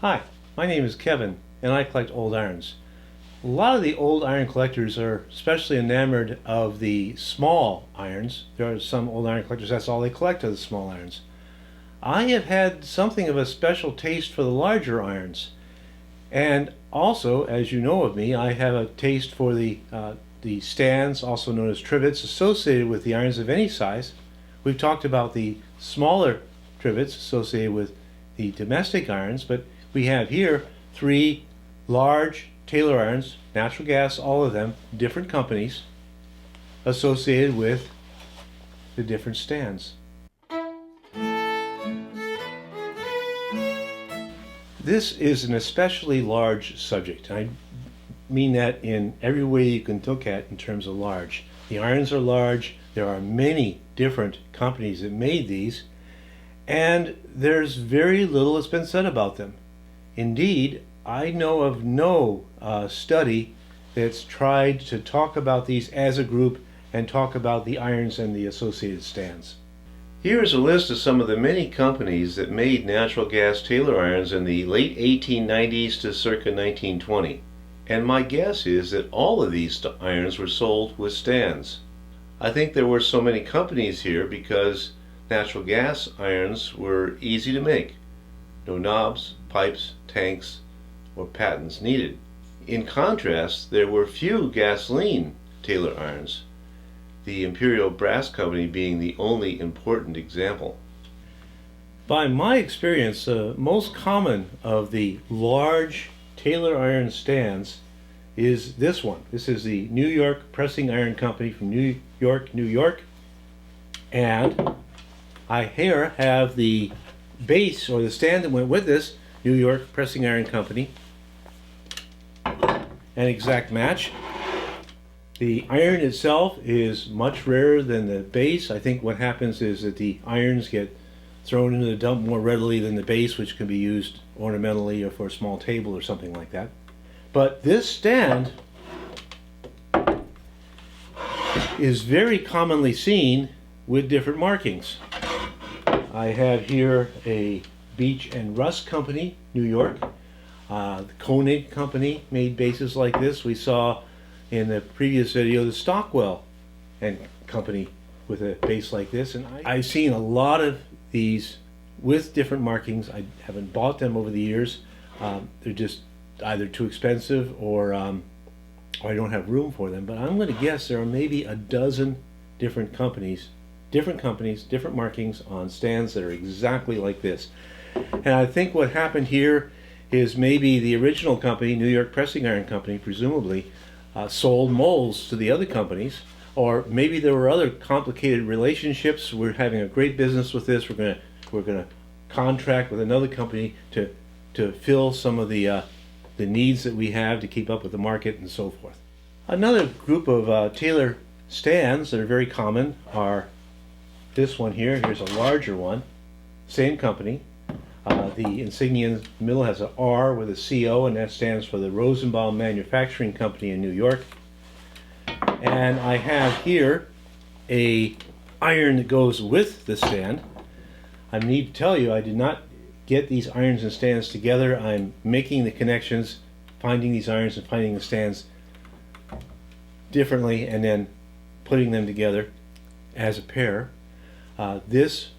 Hi, my name is Kevin, and I collect old irons. A lot of the old iron collectors are especially enamored of the small irons. There are some old iron collectors, that's all they collect are the small irons. I have had something of a special taste for the larger irons. And also, as you know of me, I have a taste for the stands, also known as trivets, associated with the irons of any size. We've talked about the smaller trivets associated with the domestic irons, but we have here three large Tailor irons, natural gas, all of them, different companies, associated with the different stands. This is an especially large subject. I mean that in every way you can look at in terms of large. The irons are large, there are many different companies that made these, and there's very little that's been said about them. Indeed, I know of no study that's tried to talk about these as a group and talk about the irons and the associated stands. Here's a list of some of the many companies that made natural gas Tailor irons in the late 1890s to circa 1920. And my guess is that all of these irons were sold with stands. I think there were so many companies here because natural gas irons were easy to make. No knobs, pipes, tanks, or patents needed. In contrast, there were few gasoline Tailor irons, the Imperial Brass Company being the only important example. By my experience, the most common of the large Tailor iron stands is this one. This is the New York Pressing Iron Company from New York, New York. And I here have the base or the stand that went with this New York Pressing Iron Company. An exact match. The iron itself is much rarer than the base. I think what happens is that the irons get thrown into the dump more readily than the base, which can be used ornamentally or for a small table or something like that. But this stand is very commonly seen with different markings. I have here a Beach and Rust Company, New York. The Koenig Company made bases like this. We saw in the previous video the Stockwell and Company with a base like this. And I've seen a lot of these with different markings. I haven't bought them over the years. They're just either too expensive or I don't have room for them. But I'm going to guess there are maybe a dozen different companies, different markings on stands that are exactly like this. And I think what happened here is maybe the original company, New York Pressing Iron Company, presumably, sold molds to the other companies, or maybe there were other complicated relationships. We're having a great business with this. We're gonna contract with another company to fill some of the needs that we have to keep up with the market and so forth. Another group of Tailor stands that are very common are this one here. Here's a larger one, same company. The insignia in the middle has an R with a CO, and that stands for the Rosenbaum Manufacturing Company in New York. And I have here a iron that goes with the stand. I need to tell you, I did not get these irons and stands together. I'm making the connections, finding these irons and finding the stands differently, and then putting them together as a pair. This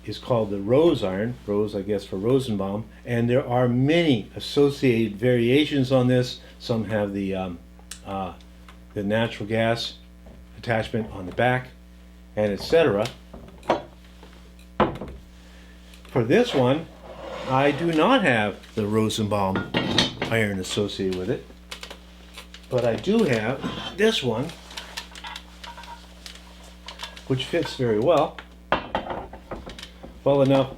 is called the Rose iron, Rose I guess for Rosenbaum, and there are many associated variations on this. Some have the natural gas attachment on the back, and etc. For this one, I do not have the Rosenbaum iron associated with it, but I do have this one, which fits very well enough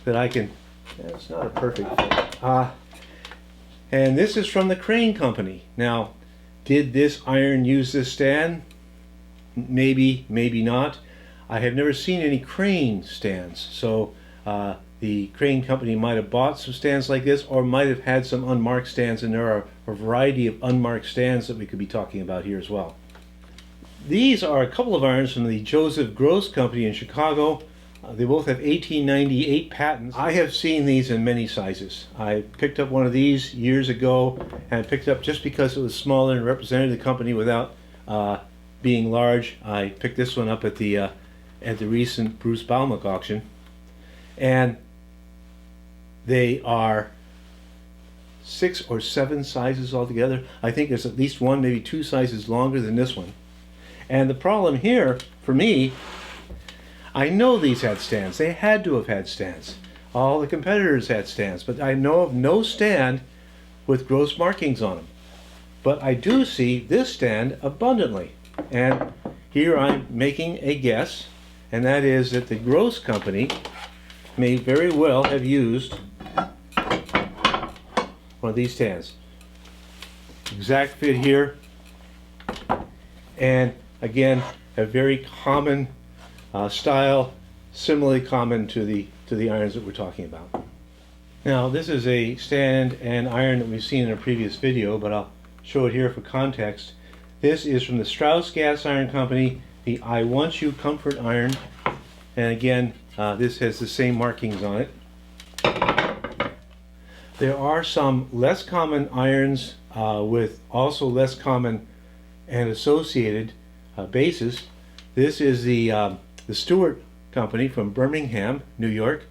that I can, it's not a perfect fit. And this is from the Crane Company. Now, did this iron use this stand? Maybe, maybe not. I have never seen any Crane stands, so the Crane Company might have bought some stands like this, or might have had some unmarked stands, and there are a variety of unmarked stands that we could be talking about here as well. These are a couple of irons from the Joseph Gross Company in Chicago. They both have 1898 patents. I have seen these in many sizes. I picked up one of these years ago, and I picked it up just because it was smaller and represented the company without being large. I picked this one up at the recent Bruce Baumack auction, and they are 6 or 7 sizes altogether. I think there's at least one, maybe 2 sizes longer than this one. And the problem here, for me, I know these had stands. They had to have had stands. All the competitors had stands, but I know of no stand with gross markings on them. But I do see this stand abundantly. And here I'm making a guess, and that is that the gross company may very well have used one of these stands. Exact fit here, and again, a very common style, similarly common to the irons that we're talking about. Now, this is a stand and iron that we've seen in a previous video, but I'll show it here for context. This is from the Strauss Gas Iron Company, the I Want You Comfort Iron, and again, this has the same markings on it. There are some less common irons with also less common and associated bases. This is the Stewart Company from Birmingham, New York,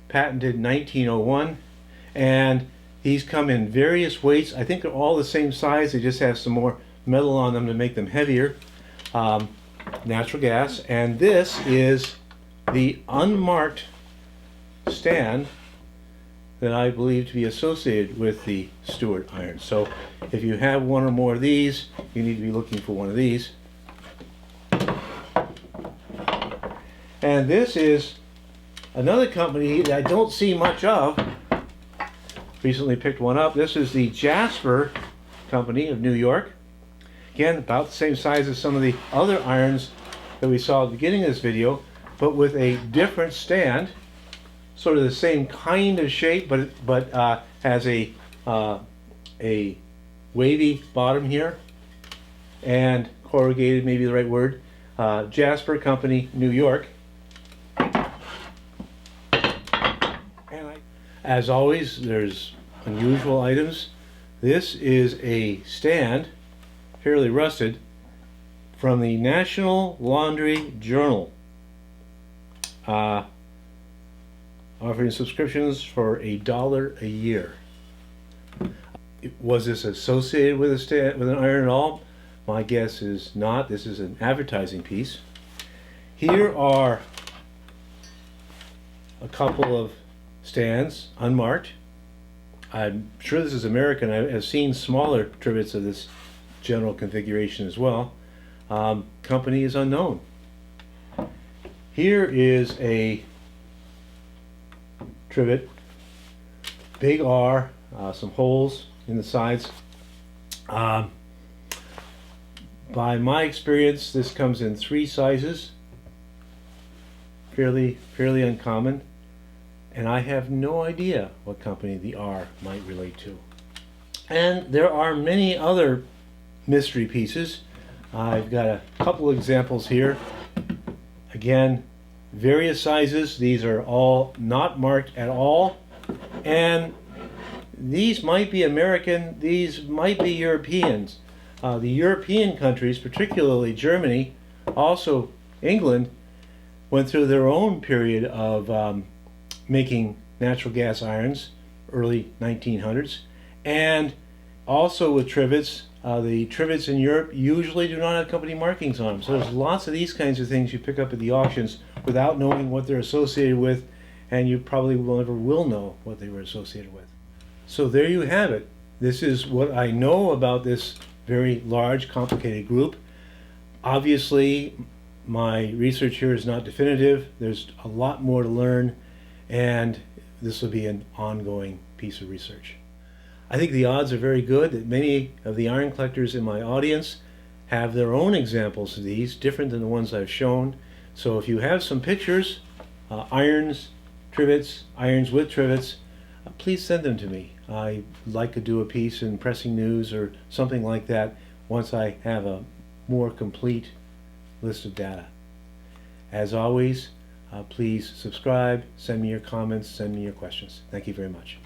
patented 1901, and these come in various weights. I think they're all the same size. They just have some more metal on them to make them heavier. Natural gas, and this is the unmarked stand that I believe to be associated with the Stewart iron. So if you have one or more of these, you need to be looking for one of these. And this is another company that I don't see much of. Recently picked one up. This is the Jasper Company of New York. Again, about the same size as some of the other irons that we saw at the beginning of this video, but with a different stand. Sort of the same kind of shape, but has a wavy bottom here, and corrugated, maybe the right word. Jasper Company, New York. And as always, there's unusual items. This is a stand, fairly rusted, from the National Laundry Journal. Offering subscriptions for $1 a year. Was this associated with an iron at all? My guess is not. This is an advertising piece. Here are a couple of stands, unmarked. I'm sure this is American. I have seen smaller trivets of this general configuration as well. Company is unknown. Here is a trivet, big R, some holes in the sides. By my experience, this comes in 3 sizes, fairly uncommon, and I have no idea what company the R might relate to. And there are many other mystery pieces. I've got a couple examples here. Again, various sizes. These are all not marked at all, and these might be American, these might be Europeans. The European countries, particularly Germany, also England, went through their own period of making natural gas irons, early 1900s, and also with trivets. The trivets in Europe usually do not have company markings on them, so there's lots of these kinds of things you pick up at the auctions without knowing what they're associated with, and you probably never will know what they were associated with. So there you have it. This is what I know about this very large, complicated group. Obviously, my research here is not definitive. There's a lot more to learn, and this will be an ongoing piece of research. I think the odds are very good that many of the iron collectors in my audience have their own examples of these, different than the ones I've shown. So if you have some pictures, irons, trivets, irons with trivets, please send them to me. I'd like to do a piece in Pressing News or something like that once I have a more complete list of data. As always, Please subscribe, send me your comments, send me your questions. Thank you very much.